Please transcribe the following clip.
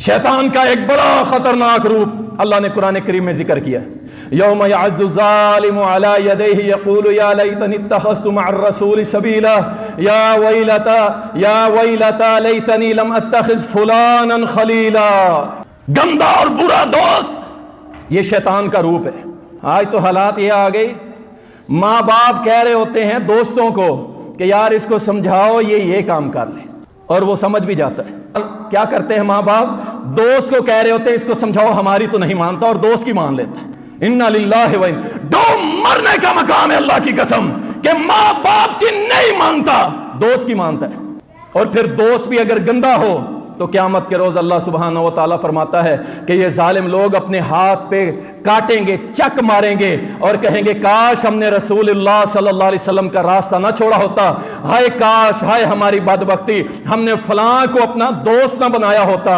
شیطان کا ایک بڑا خطرناک روپ اللہ نے قرآن کریم میں ذکر کیا. یوم یعض الظالم علی یدیہ یقول یا لیتنی اتخذت مع الرسول سبیلا یا ویلتا لیتنی لم اتخذ فلانا خلیلا. گندا اور برا دوست یہ شیطان کا روپ ہے. آج تو حالات یہ آ گئی، ماں باپ کہہ رہے ہوتے ہیں دوستوں کو کہ یار اس کو سمجھاؤ یہ کام کر لے، اور وہ سمجھ بھی جاتا ہے. کیا کرتے ہیں ماں باپ؟ دوست کو کہہ رہے ہوتے ہیں اس کو سمجھاؤ، ہماری تو نہیں مانتا، اور دوست کی مان لیتا ہے. انا للہ و مرنے کا مقام ہے اللہ کی قسم کہ ماں باپ کی نہیں مانتا، دوست کی مانتا ہے. اور پھر دوست بھی اگر گندا ہو تو قیامت کے روز اللہ سبحانہ و تعالیٰ فرماتا ہے کہ یہ ظالم لوگ اپنے ہاتھ پہ کاٹیں گے، چک ماریں گے اور کہیں گے کاش ہم نے رسول اللہ صلی اللہ علیہ وسلم کا راستہ نہ چھوڑا ہوتا، ہائے کاش، ہائے ہماری بدبختی، ہم نے فلاں کو اپنا دوست نہ بنایا ہوتا.